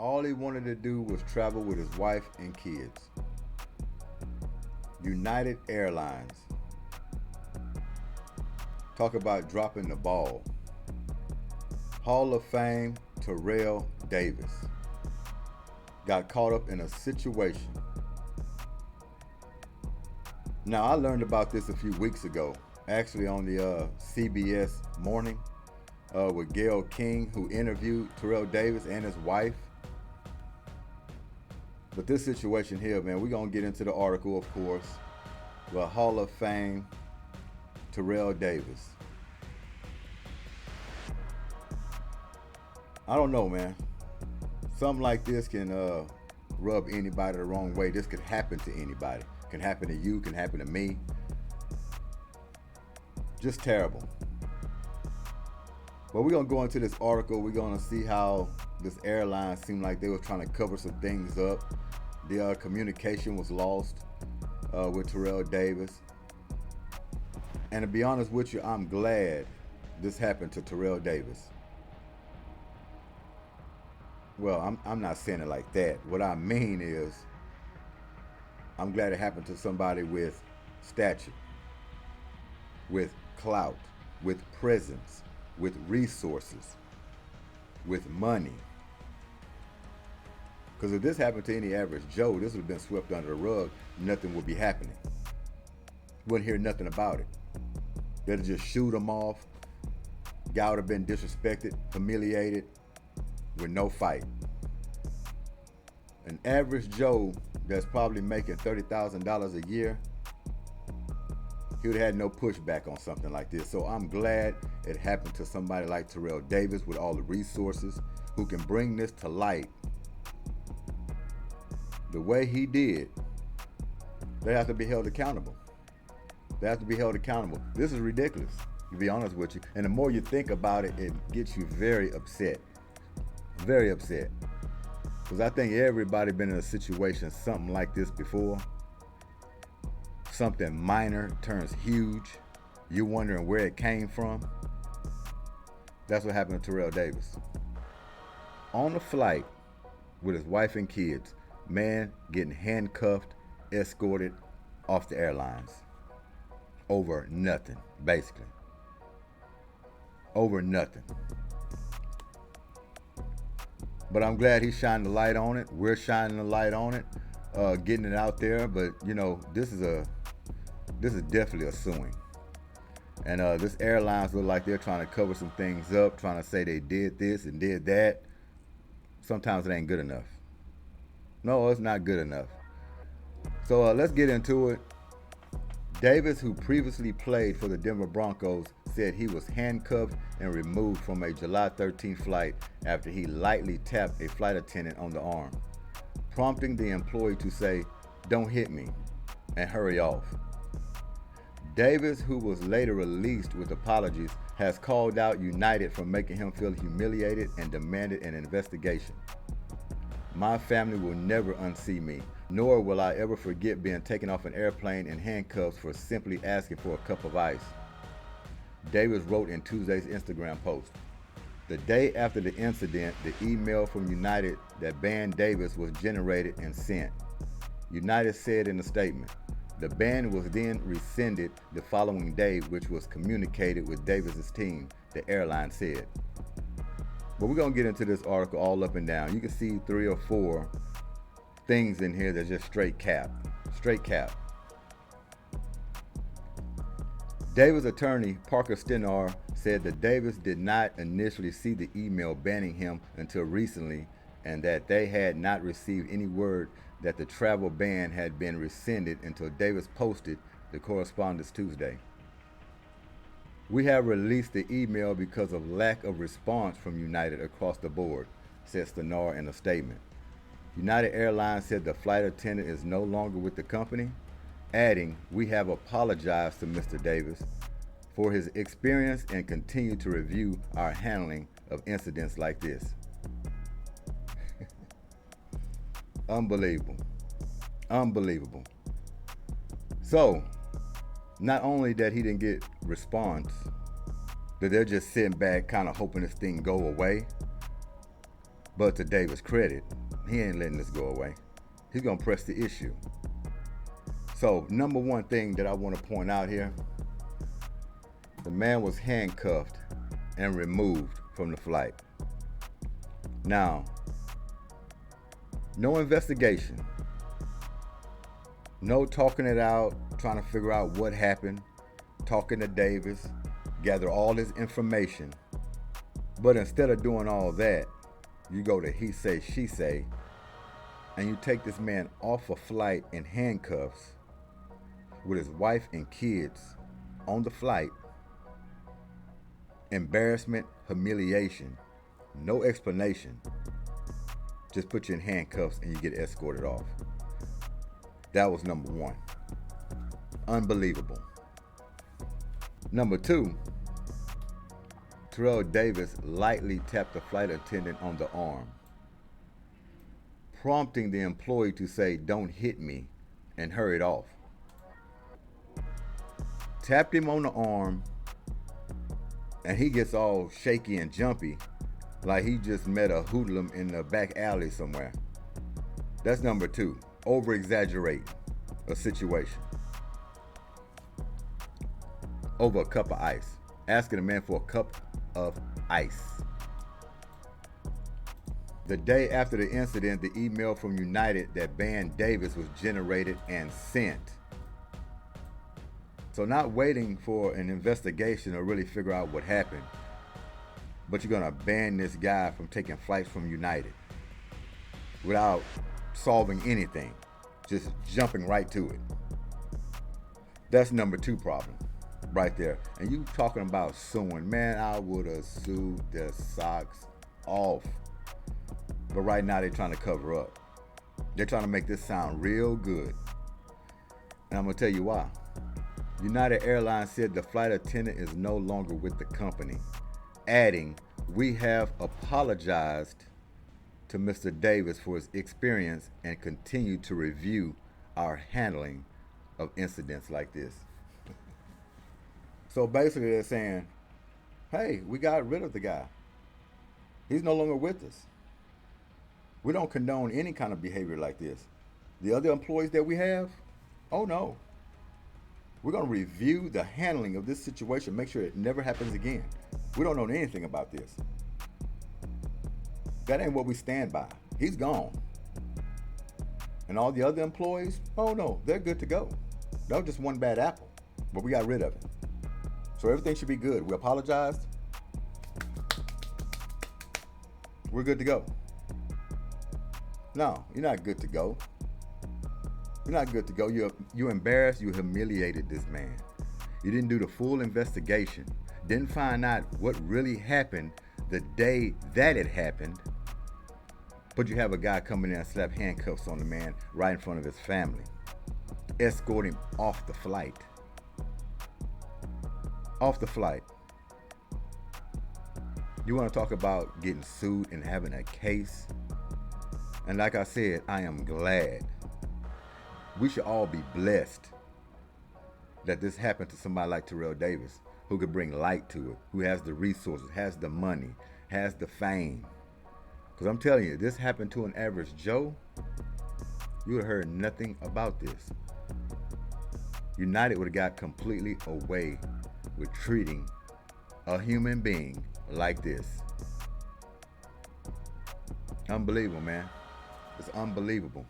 All he wanted to do was travel with his wife and kids. United Airlines. Talk about dropping the ball. Hall of Fame Terrell Davis got caught up in a situation. Now, I learned about this a few weeks ago, actually on the CBS Morning with Gayle King, who interviewed Terrell Davis and his wife. But this situation here, man, we're going to get into the article, of course. But Hall of Fame Terrell Davis. I don't know, man. Something like this can rub anybody the wrong way. This could happen to anybody. Can happen to you, can happen to me. Just terrible. But we're going to go into this article. We're going to see how this airline seemed like they were trying to cover some things up. The communication was lost with Terrell Davis. And to be honest with you, I'm glad this happened to Terrell Davis. Well, I'm not saying it like that. What I mean is, I'm glad it happened to somebody with stature, with clout, with presence, with resources, with money. Because if this happened to any average Joe, this would have been swept under the rug. Nothing would be happening. Wouldn't hear nothing about it. They'd just shoot him off. Guy would have been disrespected, humiliated, with no fight. An average Joe that's probably making $30,000 a year, he would have had no pushback on something like this. So I'm glad it happened to somebody like Terrell Davis with all the resources, who can bring this to light the way he did. They have to be held accountable. They have to be held accountable. This is ridiculous, to be honest with you. And the more you think about it, it gets you very upset. Very upset. Because I think everybody been in a situation something like this before. Something minor turns huge. You wondering where it came from. That's what happened to Terrell Davis. On the flight with his wife and kids, man getting handcuffed, escorted off the airlines. Over nothing, basically. Over nothing. But I'm glad he's shining the light on it. We're shining the light on it, getting it out there. But you know, this is definitely a suing. And this airlines look like they're trying to cover some things up, trying to say they did this and did that. Sometimes it ain't good enough. No, it's not good enough. So let's get into it. Davis, who previously played for the Denver Broncos, said he was handcuffed and removed from a July 13th flight after he lightly tapped a flight attendant on the arm, prompting the employee to say, "Don't hit me," and hurry off. Davis, who was later released with apologies, has called out United for making him feel humiliated and demanded an investigation. "My family will never unsee me, nor will I ever forget being taken off an airplane in handcuffs for simply asking for a cup of ice," Davis wrote in Tuesday's Instagram post. The day after the incident, the email from United that banned Davis was generated and sent. United said in a statement, the ban was then rescinded the following day, which was communicated with Davis's team, the airline said. But we're going to get into this article all up and down. You can see 3 or 4 things in here that's just straight cap. Straight cap. Davis' attorney, Parker Stenar, said that Davis did not initially see the email banning him until recently, and that they had not received any word that the travel ban had been rescinded until Davis posted the correspondence Tuesday. "We have released the email because of lack of response from United across the board," said Stenar in a statement. United Airlines said the flight attendant is no longer with the company, adding, "We have apologized to Mr. Davis for his experience and continue to review our handling of incidents like this." Unbelievable. Unbelievable. So, not only that he didn't get response, that they're just sitting back kind of hoping this thing go away. But to Davis' credit, he ain't letting this go away. He's gonna press the issue. So, number one thing that I want to point out here, the man was handcuffed and removed from the flight. Now, no investigation, no talking it out, trying to figure out what happened, talking to Davis, gather all this information. But instead of doing all that, you go to he say, she say, and you take this man off a flight in handcuffs with his wife and kids on the flight. Embarrassment, humiliation, no explanation. Just put you in handcuffs and you get escorted off. That was number one. Unbelievable. Number two, Terrell Davis lightly tapped the flight attendant on the arm, prompting the employee to say, "Don't hit me," and hurried off. Tapped him on the arm, and he gets all shaky and jumpy, like he just met a hoodlum in the back alley somewhere. That's number two. Over-exaggerate a situation. Over a cup of ice. Asking a man for a cup of ice. The day after the incident, the email from United that banned Davis was generated and sent. So not waiting for an investigation to really figure out what happened, but you're gonna ban this guy from taking flights from United without solving anything, just jumping right to it. That's number two problem right there. And you talking about suing, man, I would have sued their socks off. But right now they're trying to cover up. They're trying to make this sound real good. And I'm gonna tell you why. United Airlines said the flight attendant is no longer with the company, adding, "We have apologized to Mr. Davis for his experience and continue to review our handling of incidents like this." So basically they're saying, hey, we got rid of the guy. He's no longer with us. We don't condone any kind of behavior like this. The other employees that we have, oh no. We're going to review the handling of this situation, make sure it never happens again. We don't know anything about this. That ain't what we stand by. He's gone. And all the other employees, oh no, they're good to go. That was just one bad apple, but we got rid of it. So everything should be good. We apologized. We're good to go. No, you're not good to go. You're not good to go. You embarrassed, you humiliated this man. You didn't do the full investigation. Didn't find out what really happened the day that it happened. But you have a guy come in there and slap handcuffs on the man right in front of his family. Escort him off the flight. Off the flight. You want to talk about getting sued and having a case? And like I said, I am glad. We should all be blessed that this happened to somebody like Terrell Davis, who could bring light to it, who has the resources, has the money, has the fame. Because I'm telling you, this happened to an average Joe, you would have heard nothing about this. United would have got completely away with treating a human being like this. Unbelievable, man. It's unbelievable.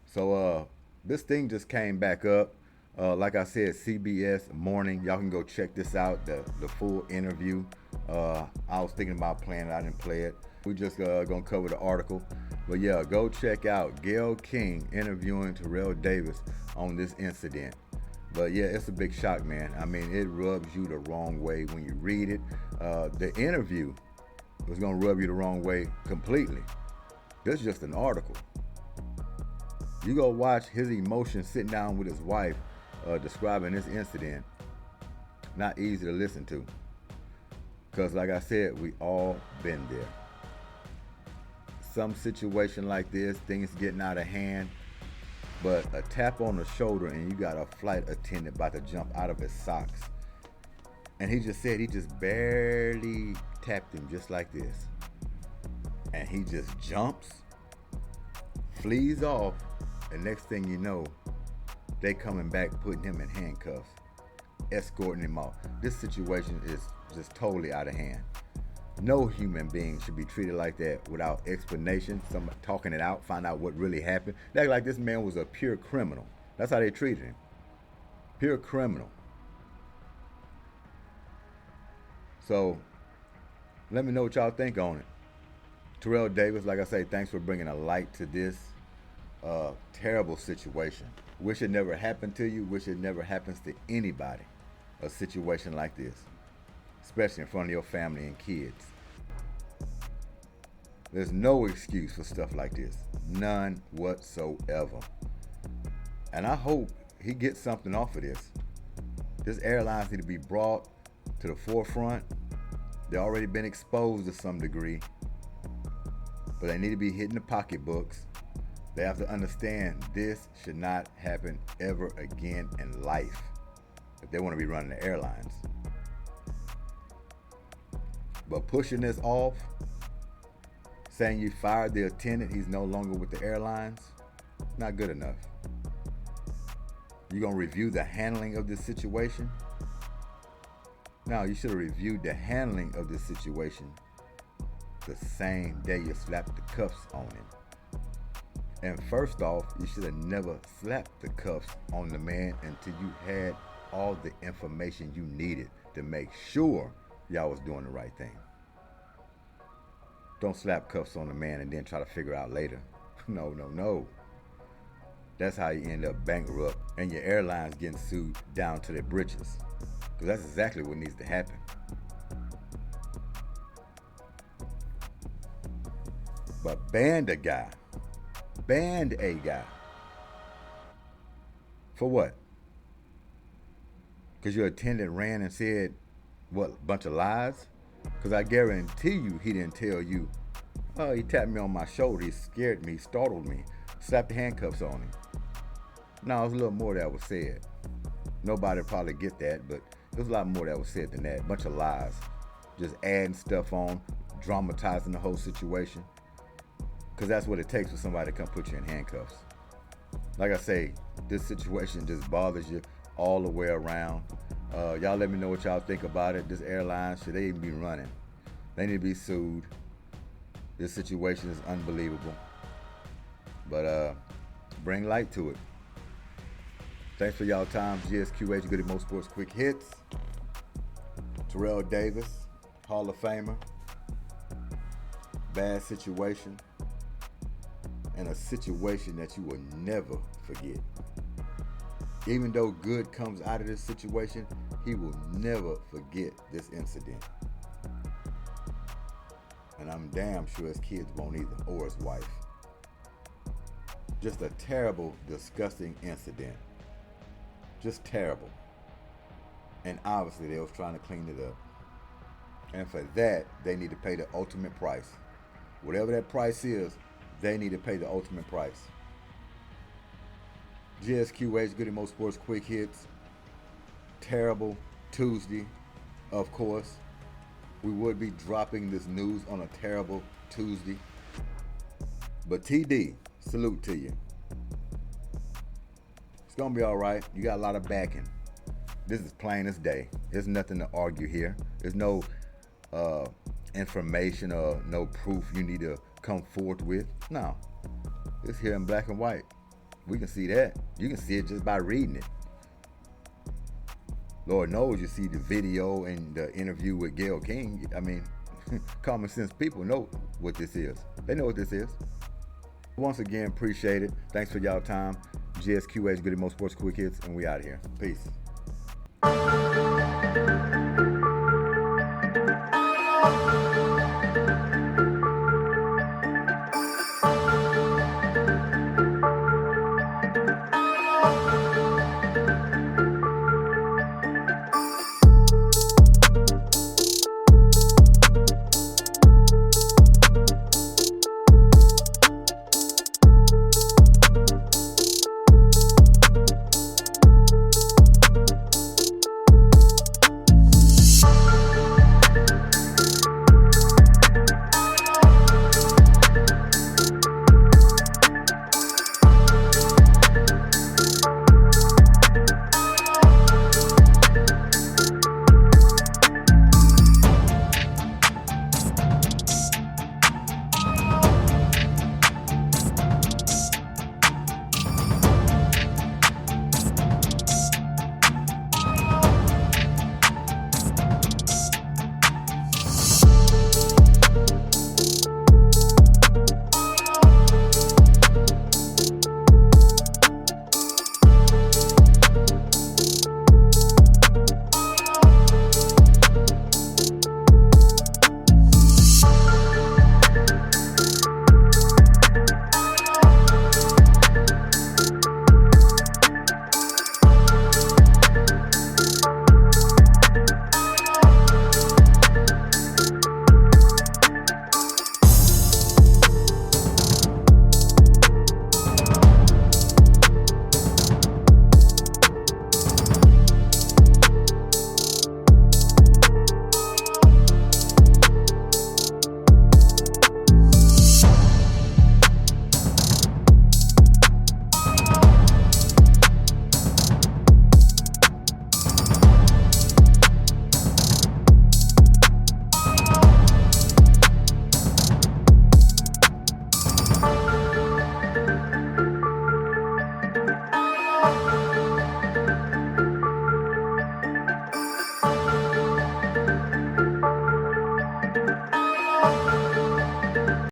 So this thing just came back up. Like I said, CBS Morning. Y'all can go check this out, the full interview. I was thinking about playing it. I didn't play it. We just gonna cover the article. But yeah, go check out Gayle King interviewing Terrell Davis on this incident. But yeah, it's a big shock, man. I mean, it rubs you the wrong way when you read it. The interview was gonna rub you the wrong way completely. This is just an article. You go watch his emotions sitting down with his wife describing this incident. Not easy to listen to. Because like I said, we all been there. Some situation like this, things getting out of hand, but a tap on the shoulder and you got a flight attendant about to jump out of his socks. And he just said he just barely tapped him just like this. And he just jumps, flees off, and next thing you know, they coming back putting him in handcuffs, escorting him out. This situation is just totally out of hand. No human being should be treated like that without explanation, somebody talking it out, find out what really happened. They act like this man was a pure criminal. That's how they treated him. Pure criminal. So, let me know what y'all think on it. Terrell Davis, like I say, thanks for bringing a light to this terrible situation. Wish it never happened to you. Wish it never happens to anybody. A situation like this, especially in front of your family and kids. There's no excuse for stuff like this. None whatsoever. And I hope he gets something off of this. This airlines need to be brought to the forefront. They've already been exposed to some degree, but they need to be hitting the pocketbooks. They have to understand this should not happen ever again in life if they want to be running the airlines. But pushing this off, saying you fired the attendant, he's no longer with the airlines, not good enough. You're going to review the handling of this situation? No, you should have reviewed the handling of this situation the same day you slapped the cuffs on him. And first off, you should have never slapped the cuffs on the man until you had all the information you needed to make sure y'all was doing the right thing. Don't slap cuffs on the man and then try to figure out later. No, no, no. That's how you end up bankrupt and your airlines getting sued down to their britches. Because that's exactly what needs to happen. But ban a guy. For what? Because your attendant ran and said, what, a bunch of lies? Because I guarantee you he didn't tell you, oh, he tapped me on my shoulder, he scared me, startled me, slapped the handcuffs on him. No, there's a little more that was said. Nobody probably get that, but there's a lot more that was said than that. A bunch of lies. Just adding stuff on, dramatizing the whole situation. Because that's what it takes for somebody to come put you in handcuffs. Like I say, this situation just bothers you all the way around. Y'all let me know what y'all think about it. This airline, should they even be running? They need to be sued. This situation is unbelievable. But bring light to it. Thanks for y'all time. G.S.Q.H, Goodymo Sports Quick Hits. Terrell Davis, Hall of Famer. Bad situation. And a situation that you will never forget. Even though good comes out of this situation, he will never forget this incident. And I'm damn sure his kids won't either, or his wife. Just a terrible, disgusting incident. Just terrible. And obviously they was trying to clean it up. And for that, they need to pay the ultimate price. Whatever that price is, they need to pay the ultimate price. G.S.Q.H, Goodymo Sports Quick Hits. Terrible Tuesday, of course. We would be dropping this news on a terrible Tuesday. But TD, salute to you. It's going to be all right. You got a lot of backing. This is plain as day. There's nothing to argue here. There's no information or no proof you need to come forth with. No. It's here in black and white. We can see that. You can see it just by reading it. Lord knows you see the video and the interview with Gayle King. I mean, common sense people know what this is. They know what this is. Once again, appreciate it. Thanks for y'all time. G.S.Q.H, Goodymo Sports Quick Hits, and we out of here. Peace.